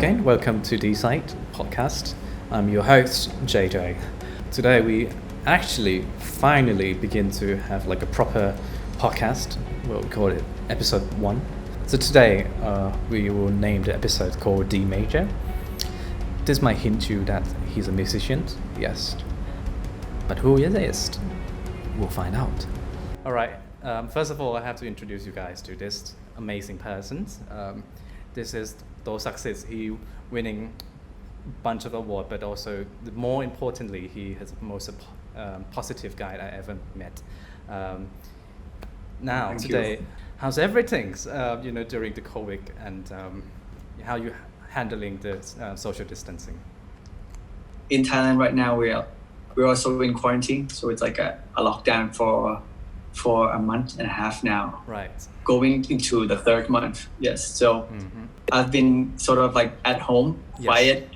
again, welcome to Dside Podcast. I'm your host, JJ. Today we actually finally begin to have like a proper podcast. We'll call it episode 1. So today we will name the episode called D Major. This might hint you that he's a musician, yes. But who he is, we'll find out. Alright, first of all I have to introduce you guys to this amazing person. This is those success. He winning a bunch of awards, but also more importantly, he has the most positive guy I ever met. Now today, how's everything? During the COVID and how you handling the social distancing? In Thailand right now, we're also in quarantine, so it's like a lockdown for a month and a half now. Right. Going into the third month, yes. So I've been sort of like at home, quiet,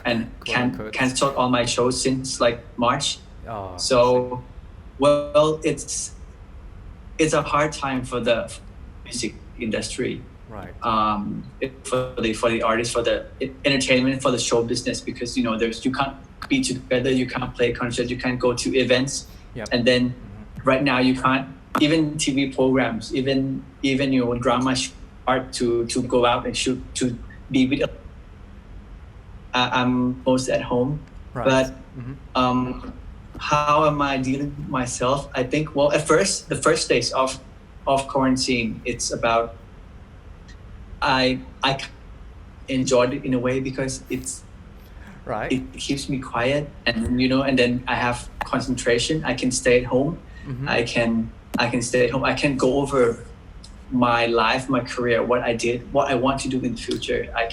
and canceled all my shows since like March. So, well, it's a hard time for the music industry. Right. For the artists, for the entertainment, for the show business, because you can't be together, you can't play concerts, you can't go to events, and then right now you can't even TV programs, even drama art to go out and shoot, to be with. I'm most at home, right. But how am I dealing with myself? I think at first the first days of quarantine, it's about I enjoyed it in a way because right. It keeps me quiet, and and then I have concentration. I can stay at home. I can stay at home. I can go over my life, my career, what I did, what I want to do in the future. I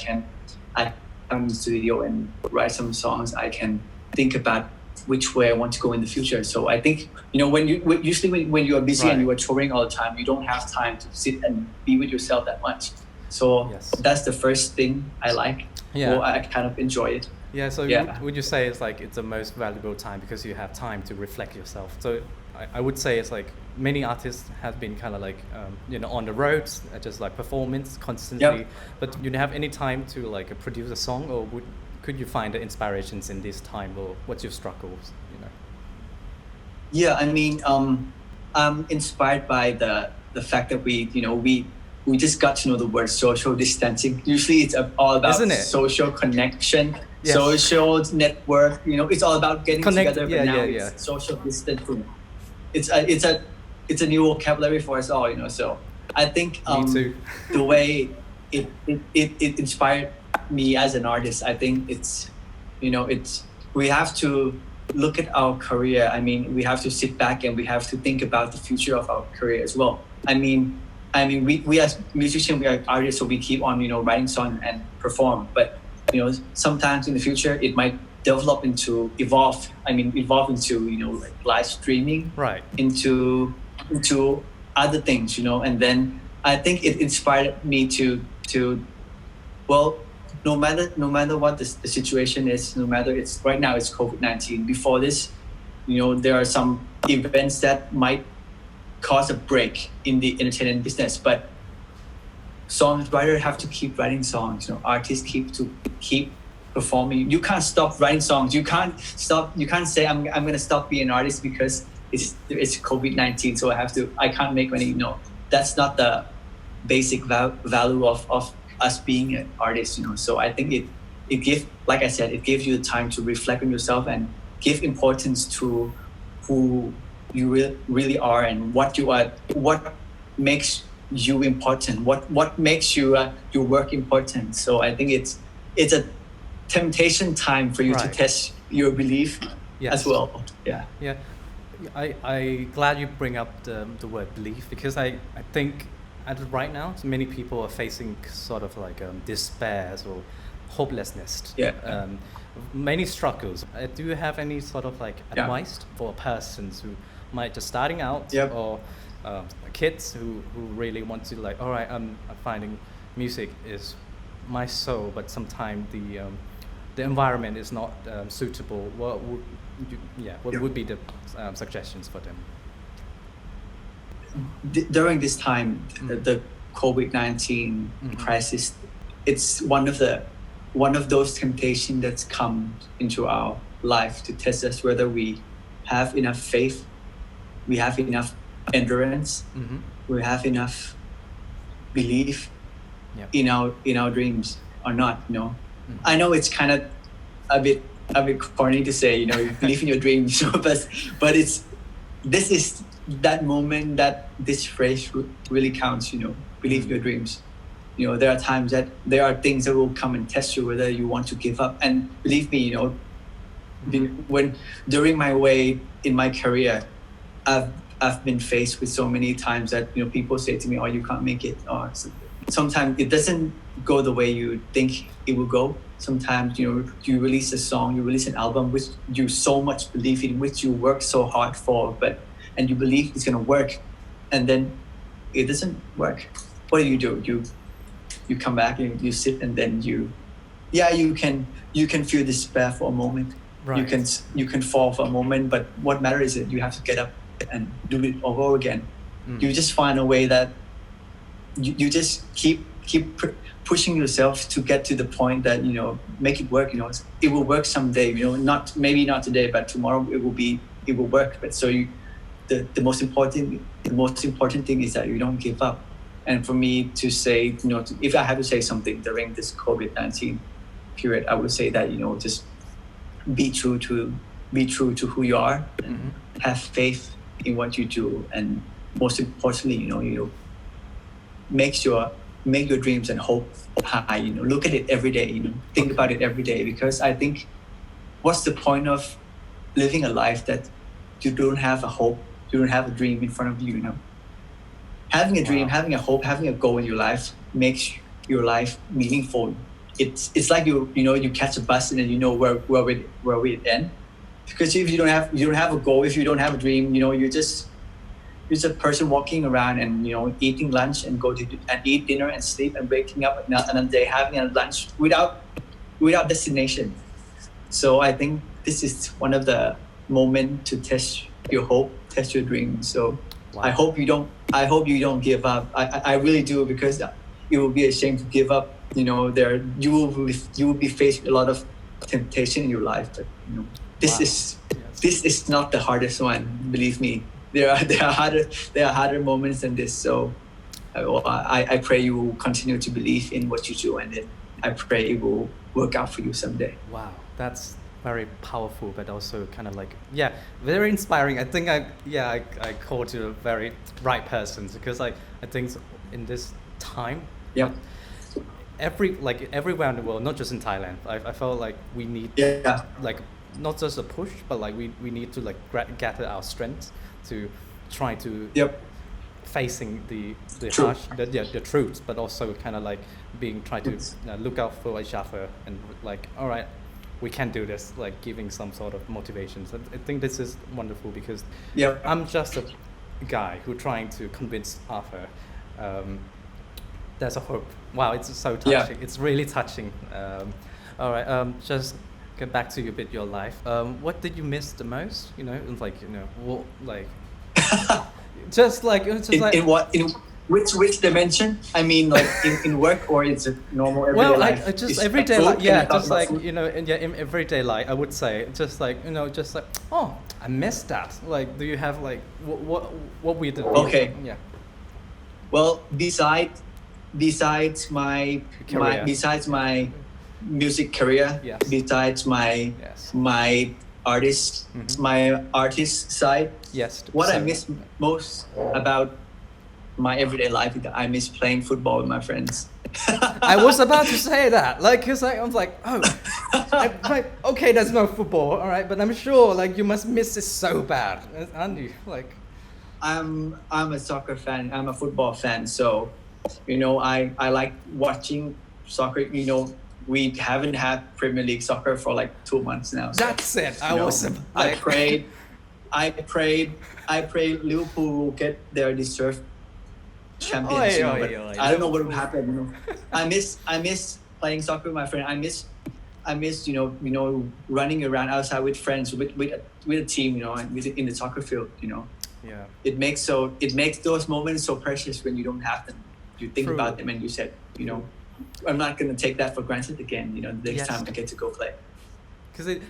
come in the studio and write some songs. I can think about which way I want to go in the future. So I think when you are busy and you are touring all the time, you don't have time to sit and be with yourself that much. So that's the first thing I like. Or I kind of enjoy it. Yeah. So would you say it's like it's the most valuable time because you have time to reflect yourself? So I would say it's like many artists have been kind of like on the roads, just like performance constantly, but you don't have any time to like produce a song, or could you find the inspirations in this time, or what's your struggles? Yeah, I mean, I'm inspired by the fact that we just got to know the word social distancing. Usually it's all about social connection, social network. It's all about getting together. But now it's social distancing. It's a new vocabulary for us all. So I think the way it inspired me as an artist, I think it's we have to look at our career. I mean, we have to sit back and we have to think about the future of our career as well. I mean, we as musicians, we are artists, so we keep on, writing songs and perform. But, sometimes in the future, it might evolve into, like live streaming, right, into other things, and then I think it inspired me to no matter what the situation is, no matter right now it's Covid-19. Before this, there are some events that might cause a break in the entertainment business, but songwriters have to keep writing songs. Artists keep performing. You can't stop writing songs. You can't say I'm gonna stop being an artist because it's Covid-19, so I can't make money. No, that's not the basic value of us being an artist. So I think it gives, like I said, it gives you the time to reflect on yourself and give importance to who you really are and what you are, what makes you important, what makes your work important. So I think it's a temptation time for you to test your belief as well. Yeah. I glad you bring up the word belief, because I think right now many people are facing sort of like despair or hopelessness. Many struggles. Do you have any sort of like advice for persons who might just starting out, or kids who really want to like, all right, I'm finding music is my soul, but sometimes the environment is not suitable. What would be the suggestions for them? During this time, the COVID-19 crisis it's one of those temptations that's come into our life to test us whether we have enough faith, we have enough endurance, we have enough belief in our dreams or not. I know it's kind of a bit corny to say, you believe in your dreams, but this is that moment that this phrase really counts. Believe in your dreams. There are times that there are things that will come and test you whether you want to give up. And believe me, when during my way in my career, I've been faced with so many times that people say to me, "Oh, you can't make it," or sometimes it doesn't go the way you think it will go. Sometimes you release a song, you release an album which you so much believe in, which you work so hard for, and you believe it's gonna work, and then it doesn't work. What do? You come back and you sit, and then you can feel despair for a moment. Right. You can fall for a moment, but what matters is that you have to get up and do it over again. You just find a way that you just keep pushing yourself to get to the point that make it work. It will work someday. Maybe not today, but tomorrow it will work. But so the most important thing is that you don't give up. And for me to say, if I have to say something during this COVID-19 period, I would say that just be true to who you are, and have faith in what you do, and most importantly, make your dreams and hope high. Look at it every day. Think about it every day, because I think what's the point of living a life that you don't have a hope, you don't have a dream in front of you? Having a dream, having a hope, having a goal in your life makes your life meaningful. It's like you catch a bus and then where it end. Because if you don't have a goal, if you don't have a dream, you're just a person walking around and eating lunch and eat dinner and sleep and waking up another day having a lunch without destination. So I think this is one of the moments to test your hope, test your dreams. So wow. I hope you don't give up. I really do, because it will be a shame to give up. You will be faced with a lot of temptation in your life, but this is not the hardest one. Believe me, there are harder moments than this. So I pray you will continue to believe in what you do, and then I pray it will work out for you someday. Wow, that's very powerful, but also kind of very inspiring. I think I called to a very right person, because I think in this time, everywhere in the world, not just in Thailand, I felt like we need not just a push, but we need to gather our strength to try to facing the harsh the truth, but also kind of try to look out for each other, and all right, we can do this, giving some sort of motivation. So I think this is wonderful, because I'm just a guy who trying to convince Arthur there's a hope. Wow, it's so touching. It's really touching. All right, just get back to your life. What did you miss the most? In which dimension? I mean, in work, or it's a normal everyday life? Well, just everyday life. In everyday life, I would say oh, I missed that. Do you have what we did? Okay. Yeah. Well, besides my music career, besides my artist side, what I miss most about my everyday life is that I miss playing football with my friends. I was about to say that, because I was okay, there's no football, all right, but I'm sure you must miss it so bad, aren't you? I'm a soccer fan. I'm a football fan, so I like watching soccer. We haven't had Premier League soccer for 2 months now. So, that's it. I pray Liverpool will get their deserved champions. I don't know what will happen. I miss playing soccer with my friend. I miss running around outside with friends, with a team, in the soccer field. Yeah. It makes those moments so precious when you don't have them. You think about them and you said, I'm not going to take that for granted again, the next time I get to go play. Because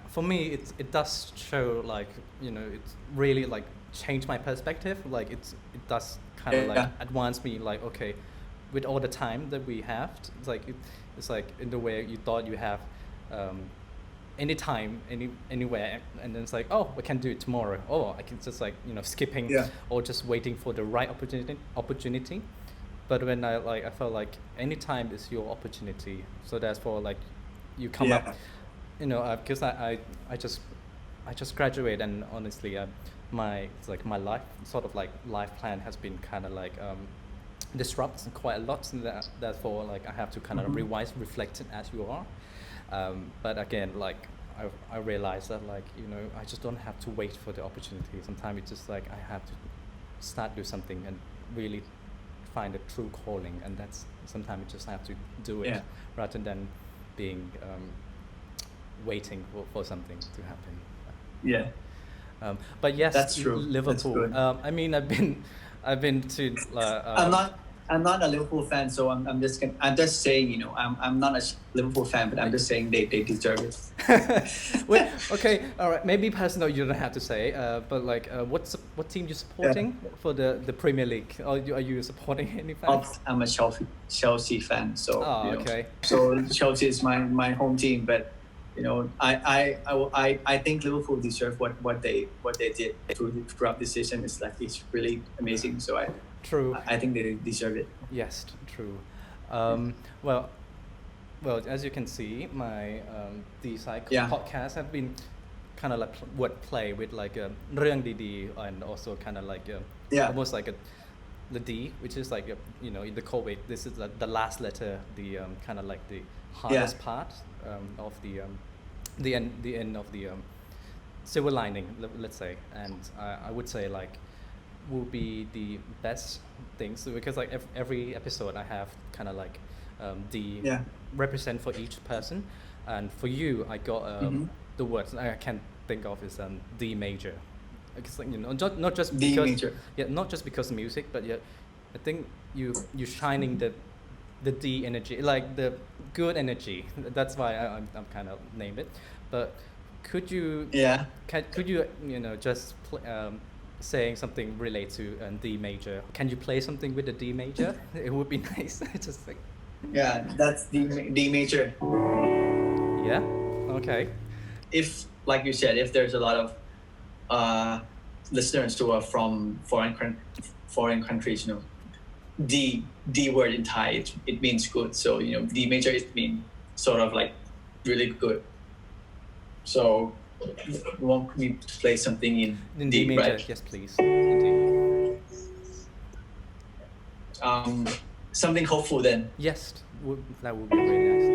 for me, it does show like, it's really like changed my perspective. Like it does kind of like advance me. Like, okay, with all the time that we have, it's like in the way you thought you have anytime, anywhere, and then it's like, oh, I can do it tomorrow. Oh, I can just like skipping or just waiting for the right opportunity. But when I felt like any time is your opportunity. So that's for like you come up, because I just graduated, and honestly, my life sort of like life plan has been kind of like disrupted quite a lot. And therefore, like I have to kind of revise, reflect it as you are. But again, like I realized that like I just don't have to wait for the opportunity. Sometimes it's just like I have to start do something and really find a true calling, and that's sometimes you just have to do it rather than being waiting for something to happen. But yes, that's true. Liverpool. That's I mean, I've been to. I'm not a Liverpool fan, so I'm just saying, I'm not a Liverpool fan, but I'm just saying they deserve it. Well, okay, all right. Maybe personal, you don't have to say. But like, what team you supporting for the Premier League? Or are you supporting any fans? I'm a Chelsea fan, so okay. So Chelsea is my home team, but I think Liverpool deserve what they did throughout this season. It's really amazing. So True. I think they deserve it. Yes, true. Well, as you can see, my Dside Covid podcast have been kind of like wordplay with like เรื่องดี and also kind of like almost like the D, which is like in the COVID, this is the last letter, the kind of like the hardest part of the end of the silver lining, let's say, and I would say like will be the best things, because like every episode I have kind of like D represent for each person, and for you I got the words I can think of is D major, because like, not just D because major. not just because of music, but I think you shining the D energy, like the good energy. That's why I'm kind of named it. But could you just saying something related to D major? Can you play something with the D major? It would be nice. Just like that's D major. Yeah. Okay. If, like you said, if there's a lot of listeners who are from foreign countries, D word in Thai it means good. So D major it means sort of like really good. So you want me to play something in D major? Right? Yes, please. Indeed. Something hopeful then. Yes, that would be very nice.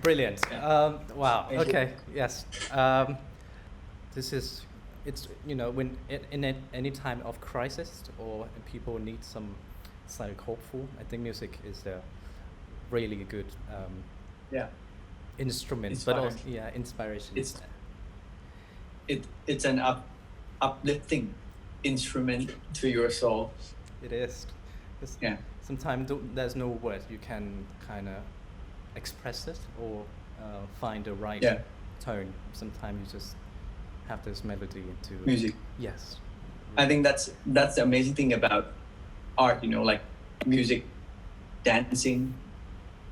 Brilliant. Wow. Thank okay. You. Yes. It's when in any time of crisis or people need some like hopeful, I think music is a really good instrument, but also inspiration. It's an uplifting instrument to your soul. It is. Sometimes there's no words you can kind of express it or find the right tone. Sometimes you just have this melody into music. Yes. I think that's the amazing thing about art, like music, dancing,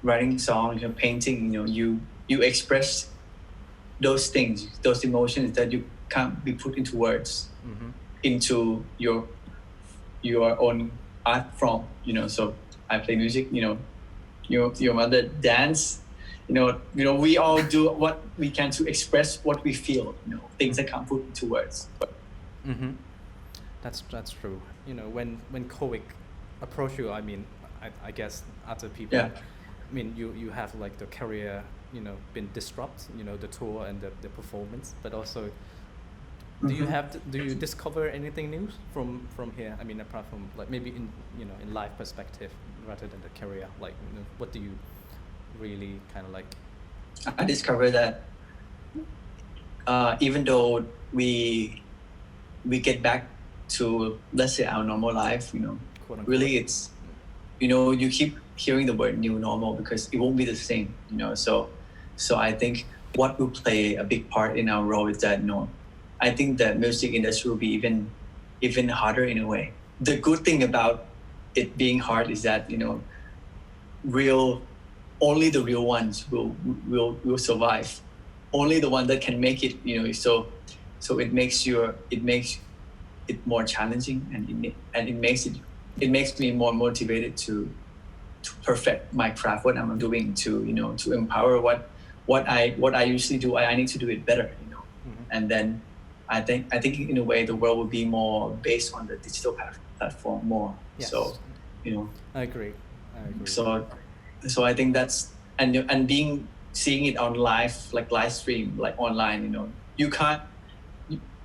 writing songs, painting, you express those things, those emotions that you can't be put into words, into your own art form, so I play music, your mother dance, we all do what we can to express what we feel, things that can't put into words. Mm-hmm. That's true. When COVID approach you, I mean, I guess other people, Yeah. I mean, you have like the career, been disrupt, the tour and the performance, but also, do you discover anything new from here? I mean, apart from like maybe in life perspective rather than the career, like what do you really kind of like? I discovered that even though we get back to, let's say, our normal life, really it's, you keep hearing the word new normal because it won't be the same, so I think what will play a big part in our role is that, I think the music industry will be even harder in a way. The good thing about it being hard is that, only the real ones will survive. Only the one that can make it, so it makes it more challenging, and it makes me more motivated to perfect my craft, what I'm doing, to empower what I usually do. I need to do it better, and then I think in a way the world will be more based on the digital platform more. Yes. So, I agree. So I think that's and seeing it on live stream, like online, you can't,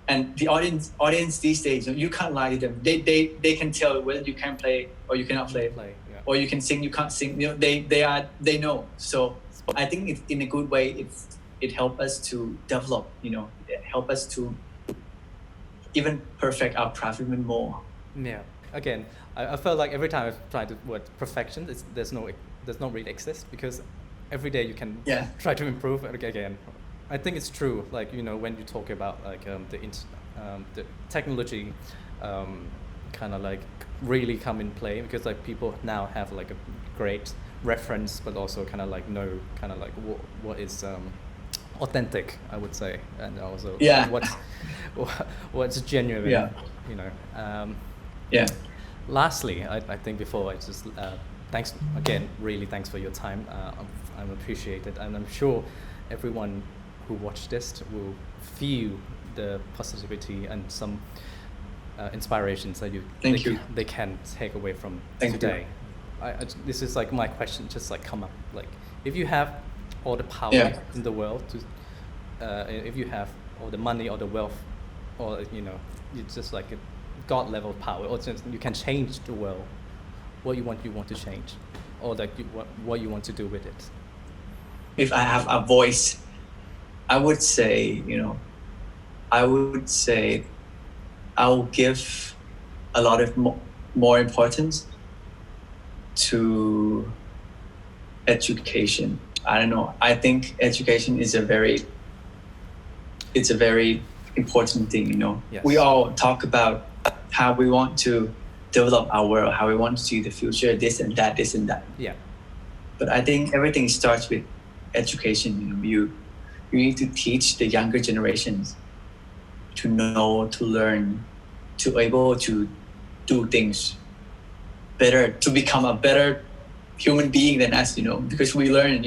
and the audience these days, you can't lie to them. They can tell whether you can play or you cannot play, Yeah. or you can sing, you can't sing. They know. So I think it's in a good way. It helps us to develop. It help us to even perfect our craft even more. Yeah. Again, I felt like every time I try the word perfection, does not really exist, because every day you can try to improve it again. I think it's true. Like when you talk about like the technology, kind of like really come in play, because like people now have like a great reference, but also kind of like know kind of like what is authentic, I would say, and also what's genuine. Yeah. Lastly, I think before I just thanks again, really thanks for your time. I'm appreciated, and I'm sure everyone who watched this will feel the positivity and some inspirations that they can take away from today. This is like my question, just like come up, like if you have all the power in the world to, if you have all the money or the wealth, or it's just like a God level power, or just you can change the world, what you want to change, or like what you want to do with it. If I have a voice, I would say, I'll give a lot of more importance to education. I don't know. I think education is a very important thing. Yes. We all talk about how we want to develop our world, how we want to see the future, this and that. Yeah. But I think everything starts with education. You need to teach the younger generations to know, to learn, to able to do things better, to become a better human being than us, because we learn,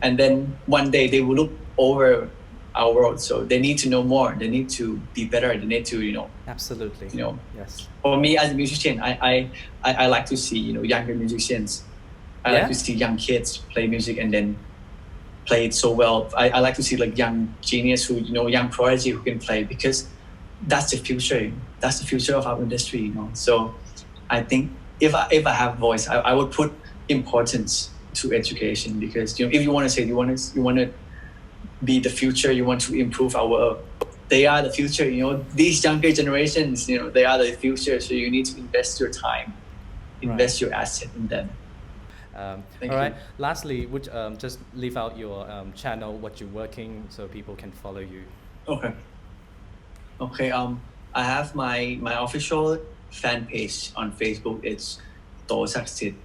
and then one day they will look over our world. So they need to know more. They need to be better. They need to, Absolutely. Yes. For me as a musician, I like to see, younger musicians. I like to see young kids play music and then play it so well. I like to see like young genius who, young prodigy who can play, because that's the future. That's the future of our industry, So I think if I have voice, I would put importance to education, because if you want to say you want to be the future, you want to improve our world, they are the future. These younger generations, they are the future. So you need to invest your time, invest your asset in them. All right. Lastly, would just leave out your channel, what you're working, so people can follow you. Okay. I have my official fan page on Facebook. It's To Saksit.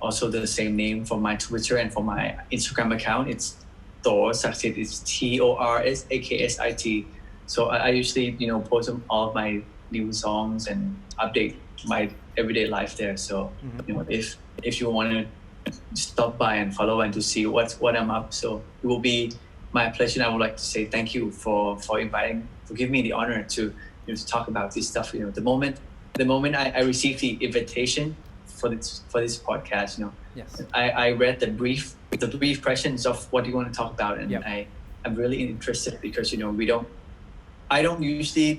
Also the same name for my Twitter and for my Instagram account. It's To Saksit. It's TORSAKSIT. So I usually, post all of my new songs and update my everyday life there. So, if you want to stop by and follow and to see what I'm up. So it will be my pleasure. And I would like to say thank you for inviting, for giving me the honor to to talk about this stuff. The moment I received the invitation for this podcast, Yes. I read the brief questions of what you want to talk about, and Yep. I'm really interested because I don't usually,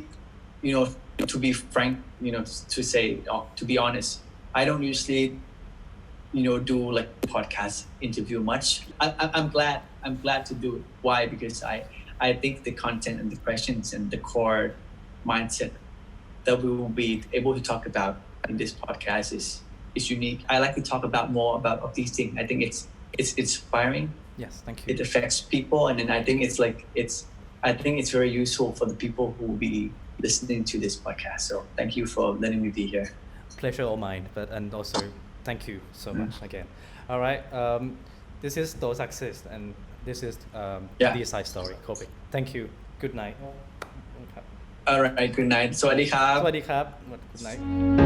to be frank, to say, to be honest, I don't usually, do like podcast interview much. I'm glad to do it. Why? Because I think the content and the questions and the core mindset that we will be able to talk about in this podcast is unique. I like to talk about more of these things. I think it's inspiring. Yes, thank you. It affects people, and then I think it's very useful for the people who will be listening to this podcast. So thank you for letting me be here. Pleasure all mine, and also thank you so much again. All right, this is Those Success, and this is Dside Story Covid. Thank you. Good night. All right, good night. สวัสดีครับ สวัสดีครับ Good night.